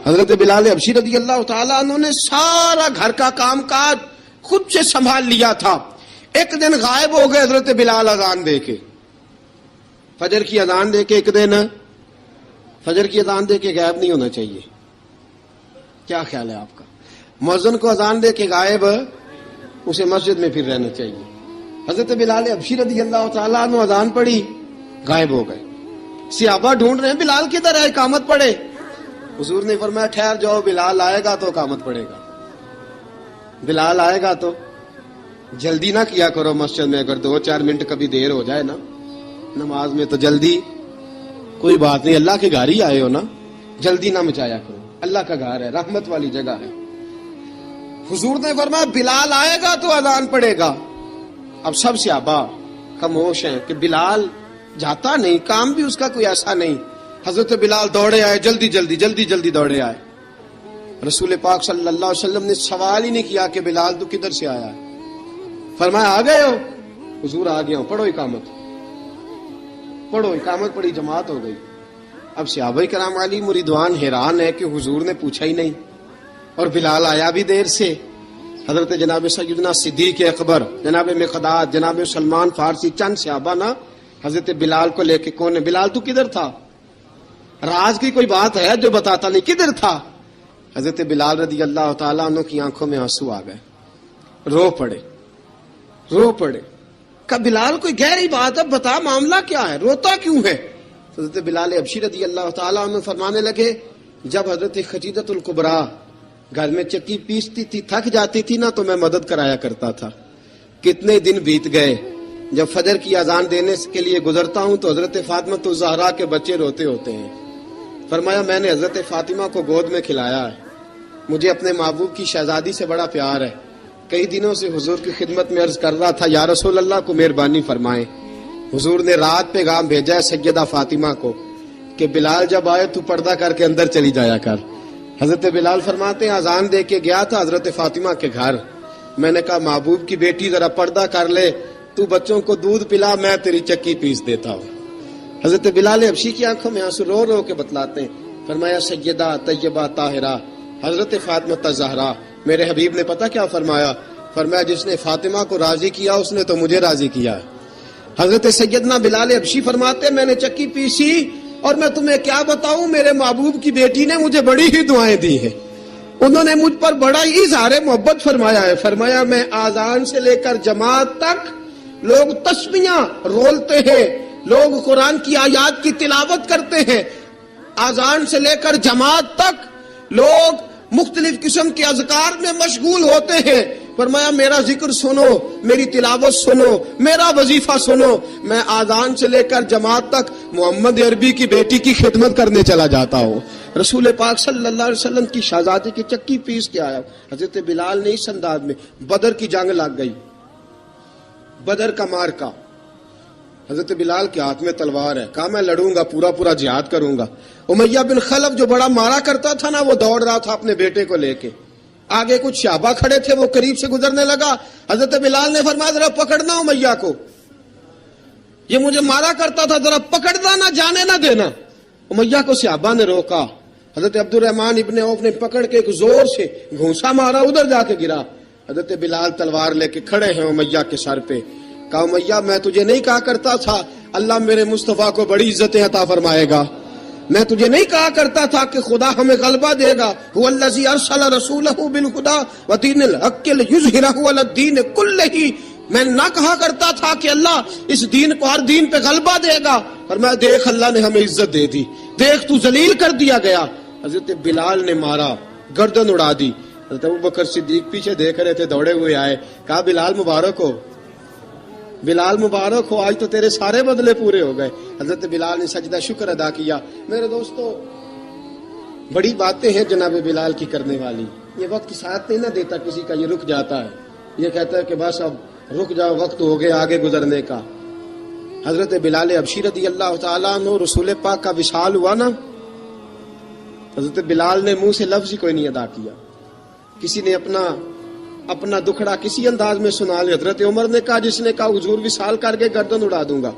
حضرت بلال حبشی رضی اللہ تعالیٰ عنہ نے سارا گھر کا کام کاج خود سے سنبھال لیا تھا. ایک دن غائب ہو گئے حضرت بلال اذان دے کے, فجر کی اذان دے کے. ایک دن فجر کی اذان دے کے غائب نہیں ہونا چاہیے. کیا خیال ہے آپ کا؟ مؤذن کو اذان دے کے غائب, اسے مسجد میں پھر رہنا چاہیے. حضرت بلال حبشی رضی اللہ تعالیٰ عنہ اذان پڑھی, غائب ہو گئے. صحابہ ڈھونڈ رہے ہیں بلال کدھر ہے, اقامت پڑھے. حضور نے فرمایا ٹھہر جاؤ, بلال آئے گا تو اقامت پڑھے گا. بلال آئے گا تو جلدی نہ کیا کرو مسجد میں. اگر 2-4 منٹ کبھی دیر ہو جائے نا نماز میں تو جلدی کوئی بات نہیں, اللہ کے گھر ہی آئے ہو نا, جلدی نہ مچایا کرو. اللہ کا گھر ہے, رحمت والی جگہ ہے. حضور نے فرمایا بلال آئے گا تو اذان پڑھے گا. اب سب صحابہ خاموش ہیں کہ بلال جاتا نہیں, کام بھی اس کا کوئی ایسا نہیں. حضرت بلال دوڑے آئے, جلدی دوڑے آئے. رسول پاک صلی اللہ علیہ وسلم نے سوال ہی نہیں کیا کہ بلال تو کدھر سے آیا ہے. فرمایا آ گئے ہو؟ حضور آ گیا ہوں. پڑھو اقامت پڑھی, جماعت ہو گئی. اب صحابہ کرام علیہم رضوان حیران ہے کہ حضور نے پوچھا ہی نہیں اور بلال آیا بھی دیر سے. حضرت جناب سیدنا صدیق اکبر, جناب مقداد, جناب سلمان فارسی, چند صحابہ نا حضرت بلال کو لے کے, کون ہے بلال تو کدھر تھا؟ راز کی کوئی بات ہے جو بتاتا نہیں, کدھر تھا؟ حضرت بلال رضی اللہ تعالیٰ عنہ کی آنکھوں میں آنسو آ گئے, رو پڑے. کہ بلال کوئی گہری بات ہے, بتا معاملہ کیا ہے, روتا کیوں ہے؟ حضرت بلال حبشی رضی اللہ تعالیٰ عنہ فرمانے لگے جب حضرت خدیجہ الکبریٰ گھر میں چکی پیستی تھی, تھک جاتی تھی نا, تو میں مدد کرایا کرتا تھا. کتنے دن بیت گئے, جب فجر کی اذان دینے کے لیے گزرتا ہوں تو حضرت فاطمہ الزہرا کے بچے روتے ہوتے ہیں. فرمایا میں نے حضرت فاطمہ کو گود میں کھلایا ہے. مجھے اپنے محبوب کی شہزادی سے بڑا پیار ہے. کئی دنوں سے حضور کی خدمت میں عرض کر رہا تھا یا رسول اللہ کو مہربانی فرمائیں. حضور نے رات پیغام بھیجا ہے سیدہ فاطمہ کو کہ بلال جب آئے تو پردہ کر کے اندر چلی جایا کر. حضرت بلال فرماتے ہیں اذان دے کے گیا تھا حضرت فاطمہ کے گھر. میں نے کہا محبوب کی بیٹی ذرا پردہ کر لے, تو بچوں کو دودھ پلا, میں تیری چکی پیس دیتا ہوں. حضرت بلال حبشی کی آنکھوں میں آنسو رو کے بتلاتے ہیں. فرمایا سیدہ طیبہ طاہرہ حضرت فاطمہ الزہرا, میرے حبیب نے پتہ کیا فرمایا؟ فرمایا جس نے فاطمہ کو راضی کیا اس نے تو مجھے راضی کیا. حضرت سیدنا بلال حبشی فرماتے میں نے چکی پیسی اور میں تمہیں کیا بتاؤں, میرے محبوب کی بیٹی نے مجھے بڑی ہی دعائیں دی ہیں. انہوں نے مجھ پر بڑا ہی اظہار محبت فرمایا ہے. فرمایا میں آذان سے لے کر جماعت تک لوگ تسبیحاں رولتے ہیں, لوگ قرآن کی آیات کی تلاوت کرتے ہیں. آذان سے لے کر جماعت تک لوگ مختلف قسم کے اذکار میں مشغول ہوتے ہیں. فرمایا میرا ذکر سنو, میری تلاوت سنو, میرا وظیفہ سنو. میں آذان سے لے کر جماعت تک محمد عربی کی بیٹی کی خدمت کرنے چلا جاتا ہوں. رسول پاک صلی اللہ علیہ وسلم کی شہزادی کی چکی پیس کے آیا. حضرت بلال نے اس انداز میں, بدر کی جنگ لگ گئی, بدر کا مارکا, حضرت بلال کے ہاتھ میں تلوار ہے. کہا میں لڑوں گا, پورا جہاد کروں گا. امیہ بن خلف جو بڑا مارا کرتا تھا نا, وہ دوڑ رہا تھا اپنے بیٹے کو لے کے. آگے کچھ صحابہ کھڑے تھے, وہ قریب سے گزرنے لگا. حضرت بلال نے فرمایا ذرا پکڑنا امیہ کو, یہ مجھے مارا کرتا تھا, ذرا پکڑنا, نہ جانے نہ دینا. امیہ کو صحابہ نے روکا. حضرت عبد الرحمن ابن عوف نے پکڑ کے ایک زور سے گھونسا مارا, ادھر جا کے گرا. حضرت بلال تلوار لے کے کھڑے ہیں امیہ کے سر پہ. کہا امیہ میں تجھے نہیں کہا کرتا تھا اللہ میرے مصطفیٰ کو بڑی عزتیں عطا فرمائے گا؟ میں تجھے نہیں کہا کرتا تھا کہ خدا ہمیں غلبہ دے گا؟ هو الذی ارسل رسولہ بالہدی ودین الحق لیظہرہ علی الدین کلہ. میں نہ کہا کرتا تھا کہ اللہ اس دین کو ہر دین پہ غلبہ دے گا. اور میں دیکھ اللہ نے ہمیں عزت دے دی, دیکھ تو ذلیل کر دیا گیا. حضرت بلال نے مارا, گردن اڑا دی. حضرت ابوبکر صدیق پیچھے دیکھ رہے تھے, دوڑے ہوئے آئے. کہا بلال مبارک ہو, بلال مبارک ہو, آج تو تیرے سارے بدلے پورے ہو گئے. حضرت بلال نے سجدہ شکر ادا کیا. میرے دوستو بڑی باتیں ہیں جناب بلال کی کرنے والی. یہ وقت ساتھ نہیں نہ دیتا کسی کا, یہ رک جاتا ہے, یہ کہتا ہے کہ بس اب رک جاؤ, وقت ہو گیا آگے گزرنے کا. حضرت بلال حبشی رضی اللہ تعالیٰ عنہ رسول پاک کا وصال ہوا نا, حضرت بلال نے منہ سے لفظ ہی کوئی نہیں ادا کیا. کسی نے اپنا دکھڑا کسی انداز میں سنا لیا. حضرت عمر نے کہا, جس نے کہا حضور وصال کر کے گردن اڑا دوں گا.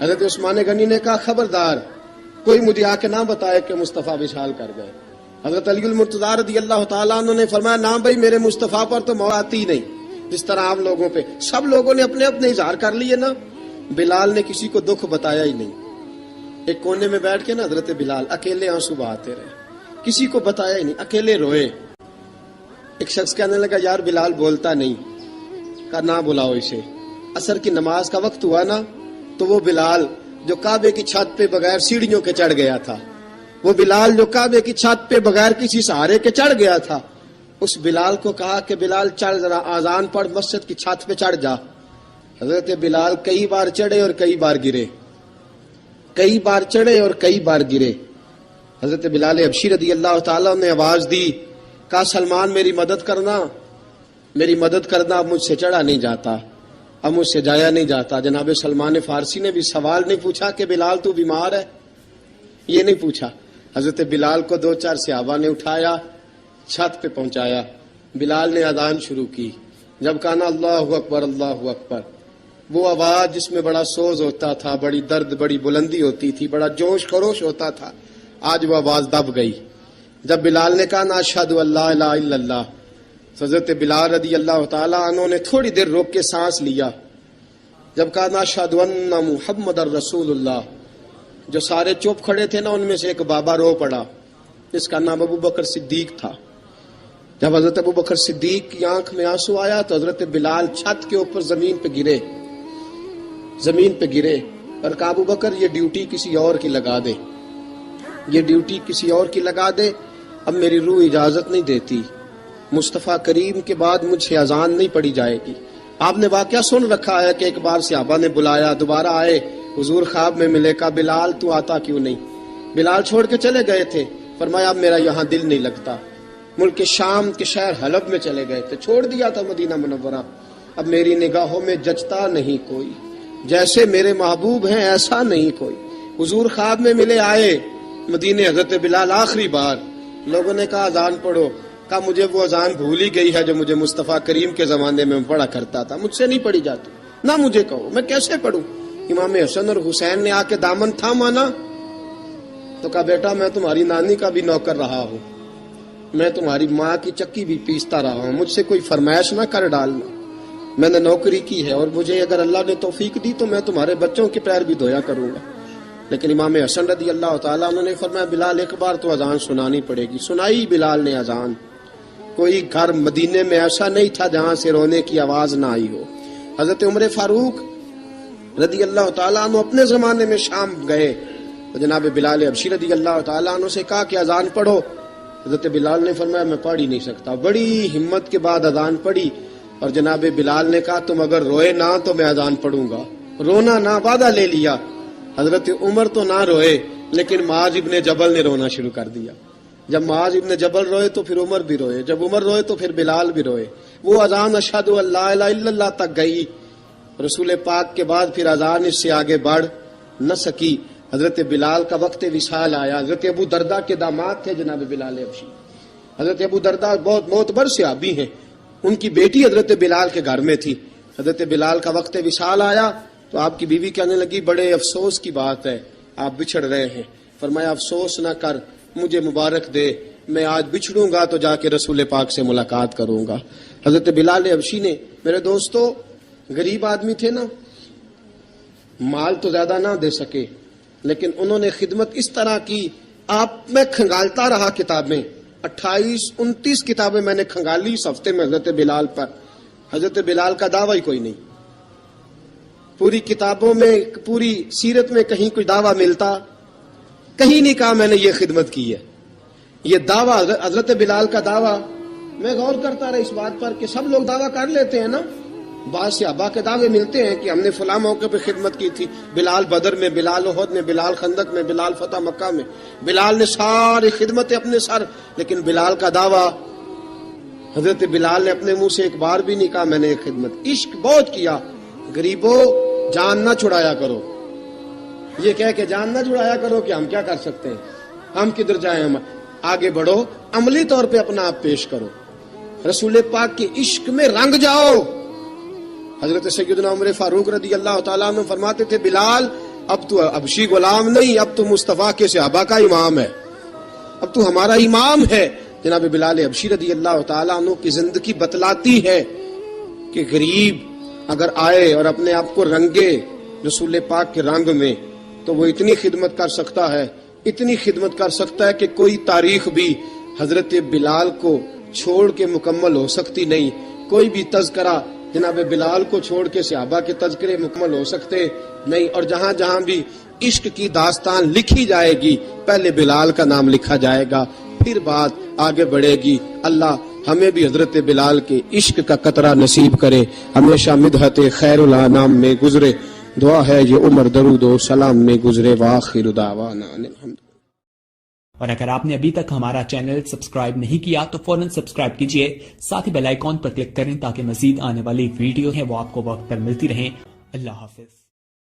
حضرت عثمان غنی نے کہا خبردار کوئی مجھے آ کے نہ بتائے کہ مصطفیٰ وصال کر گئے. حضرت علی المرتضیٰ رضی اللہ تعالیٰ عنہ نے فرمایا نہ بھائی میرے مصطفیٰ پر تو موت آتی ہی نہیں، جس طرح آپ لوگوں پہ سب لوگوں نے اپنے اپنے اظہار کر لیے نا، بلال نے کسی کو دکھ بتایا ہی نہیں. ایک کونے میں بیٹھ کے نا حضرت بلال اکیلے آنسو بہاتے رہے، کسی کو بتایا ہی نہیں، اکیلے روئے. ایک شخص کہنے لگا یار بلال بولتا نہیں، کہا نہ بلاؤ اسے. عصر کی نماز کا وقت ہوا نا تو وہ بلال جو کعبے کی چھت پہ بغیر سیڑھیوں کے چڑھ گیا تھا، وہ بلال جو کعبے کی چھت پہ بغیر کسی سہارے کے چڑھ گیا تھا، اس بلال کو کہا کہ بلال چڑھ ذرا آذان پڑھ، مسجد کی چھت پہ چڑھ جا. حضرت بلال کئی بار چڑھے اور کئی بار گرے، کئی بار چڑھے اور کئی بار گرے. حضرت بلال حبشی رضی اللہ تعالیٰ نے آواز دی، کہا سلمان میری مدد کرنا، میری مدد کرنا، اب مجھ سے چڑھا نہیں جاتا، اب مجھ سے جایا نہیں جاتا. جناب سلمان فارسی نے بھی سوال نہیں پوچھا کہ بلال تو بیمار ہے، یہ نہیں پوچھا. حضرت بلال کو 2-4 صحابہ نے اٹھایا، چھت پہ پہنچایا. بلال نے اذان شروع کی. جب کہا نا اللہ اکبر اللہ اکبر، وہ آواز جس میں بڑا سوز ہوتا تھا، بڑی درد، بڑی بلندی ہوتی تھی، بڑا جوش خروش ہوتا تھا، آج وہ آواز دب گئی. جب بلال نے کہا نا اشہد ان لا الہ الا اللہ، حضرت بلال رضی اللہ تعالیٰ عنہ نے تھوڑی دیر روک کے سانس لیا. جب کہا نا اشہد ان محمد الرسول اللہ، جو سارے چپ کھڑے تھے نا ان میں سے ایک بابا رو پڑا، جس کا نام ابو بکر صدیق تھا. جب حضرت ابو بکر صدیق کی آنکھ میں آنسو آیا تو حضرت بلال چھت کے اوپر زمین پہ گرے، زمین پہ گرے اور کہا ابو بکر یہ ڈیوٹی کسی اور کی لگا دے، یہ ڈیوٹی کسی اور کی لگا دے، اب میری روح اجازت نہیں دیتی، مصطفیٰ کریم کے بعد مجھ سے اذان نہیں پڑی جائے گی. آپ نے واقعہ سن رکھا ہے کہ ایک بار صحابہ نے بلایا، دوبارہ آئے، حضور خواب میں ملے، کہا بلال تو آتا کیوں نہیں؟ بلال چھوڑ کے چلے گئے تھے. فرمایا اب میرا یہاں دل نہیں لگتا. ملک شام کے شہر حلب میں چلے گئے تھے، چھوڑ دیا تھا مدینہ منورہ، اب میری نگاہوں میں جچتا نہیں کوئی، جیسے میرے محبوب ہیں ایسا نہیں کوئی. حضور خواب میں ملے، آئے مدینے. حضرت بلال آخری بار، لوگوں نے کہا اذان پڑھو، کہا مجھے وہ اذان بھول ہی گئی ہے جو مجھے مصطفیٰ کریم کے زمانے میں پڑھا کرتا تھا، مجھ سے نہیں پڑھی جاتی، نہ مجھے کہو، میں کیسے پڑھوں؟ امام حسن اور حسین نے آ کے دامن تھاما نا تو کہا بیٹا میں تمہاری نانی کا بھی نوکر رہا ہوں، میں تمہاری ماں کی چکی بھی پیستا رہا ہوں، مجھ سے کوئی فرمائش نہ کر ڈالنا، میں نے نوکری کی ہے اور مجھے اگر اللہ نے توفیق دی تو میں تمہارے بچوں کے پیر بھی دھویا کروں گا. لیکن امام حسن رضی اللہ تعالیٰ عنہ نے فرمایا بلال ایک بار تو اذان سنانی پڑے گی. سنائی بلال نے اذان. کوئی گھر مدینے میں ایسا نہیں تھا جہاں سے رونے کی آواز نہ آئی ہو. حضرت عمر فاروق رضی اللہ تعالیٰ عنہ اپنے زمانے میں شام گئے تو جناب بلال حبشی رضی اللہ تعالیٰ عنہ سے کہا کہ اذان پڑھو. حضرت بلال نے فرمایا میں پڑھ ہی نہیں سکتا. بڑی ہمت کے بعد اذان پڑھی اور جناب بلال نے کہا تم اگر روئے نہ تو میں اذان پڑھوں گا. رونا نہ، وعدہ لے لیا. حضرت عمر تو نہ روئے لیکن معاذ ابن جبل نے رونا شروع کر دیا. جب معاذ ابن جبل روئے تو پھر عمر بھی روئے، جب عمر روئے تو پھر بلال بھی روئے. وہ اذان اشہد ان لا الہ الا اللہ تک گئی. رسول پاک کے بعد پھر اذان اس سے آگے بڑھ نہ سکی. حضرت بلال کا وقت وصال آیا. حضرت ابو درداء کے داماد تھے جناب بلال حبشی. حضرت ابو درداء بہت معتبر صحابی ہیں، ان کی بیٹی حضرت بلال کے گھر میں تھی. حضرت بلال کا وقت وصال آیا تو آپ کی بیوی کہنے لگی بڑے افسوس کی بات ہے، آپ بچھڑ رہے ہیں. فرمایا افسوس نہ کر، مجھے مبارک دے، میں آج بچھڑوں گا تو جا کے رسول پاک سے ملاقات کروں گا. حضرت بلال حبشی نے، میرے دوستو، غریب آدمی تھے نا، مال تو زیادہ نہ دے سکے لیکن انہوں نے خدمت اس طرح کی. آپ میں کھنگالتا رہا کتابیں، 28-29 کتابیں میں نے کھنگالی اس ہفتے میں حضرت بلال پر. حضرت بلال کا دعویٰ ہی کوئی نہیں. پوری کتابوں میں، پوری سیرت میں کہیں کوئی دعویٰ ملتا؟ کہیں نہیں کہا میں نے یہ خدمت کی ہے. یہ دعویٰ حضرت بلال کا دعویٰ، میں غور کرتا رہا اس بات پر کہ سب لوگ دعویٰ کر لیتے ہیں نا. بعض صحابہ کے دعوے ملتے ہیں کہ ہم نے فلاں موقع پہ خدمت کی تھی، بلال بدر میں، بلال احد میں، بلال خندق میں، بلال فتح مکہ میں، بلال نے ساری خدمتیں اپنے سر. لیکن بلال کا دعویٰ، حضرت بلال نے اپنے منہ سے ایک بار بھی نہیں کہا میں نے یہ خدمت. عشق بہت کیا. غریبوں جان نہ چھڑایا کرو، یہ کہہ کے جان نہ چھڑایا کرو کہ ہم کیا کر سکتے ہیں، ہم کدھر جائیں، ہم آگے بڑھو، عملی طور پہ اپنا آپ پیش کرو، رسول پاک کے عشق میں رنگ جاؤ. حضرت سیدنا عمر فاروق رضی اللہ تعالیٰ عنہ فرماتے تھے بلال اب تو حبشی غلام نہیں، اب تو مصطفیٰ کے صحابہ کا امام ہے. اب تو ہمارا امام ہے. جناب بلال حبشی رضی اللہ تعالیٰ عنہ کی زندگی بتلاتی ہے کہ غریب اگر آئے اور اپنے آپ کو رنگے رسول پاک کے رنگ میں تو وہ اتنی خدمت کر سکتا ہے، اتنی خدمت کر سکتا ہے کہ کوئی تاریخ بھی حضرت بلال کو چھوڑ کے مکمل ہو سکتی نہیں. کوئی بھی تذکرہ جناب بلال کو چھوڑ کے صحابہ کے تذکرے مکمل ہو سکتے نہیں. اور جہاں جہاں بھی عشق کی داستان لکھی جائے گی پہلے بلال کا نام لکھا جائے گا، پھر بات آگے بڑھے گی. اللہ ہمیں بھی حضرت بلال کے عشق کا قطرہ نصیب کرے، ہمیشہ مدحت خیر الانام میں گزرے. دعا ہے یہ عمر درود و سلام میں گزرے. وآخر دعوانا الحمد. اور اگر آپ نے ابھی تک ہمارا چینل سبسکرائب نہیں کیا تو فوراً سبسکرائب کیجئے، ساتھ ہی بیل آئیکن پر کلک کریں تاکہ مزید آنے والی ویڈیو ہیں وہ آپ کو وقت پر ملتی رہیں. اللہ حافظ.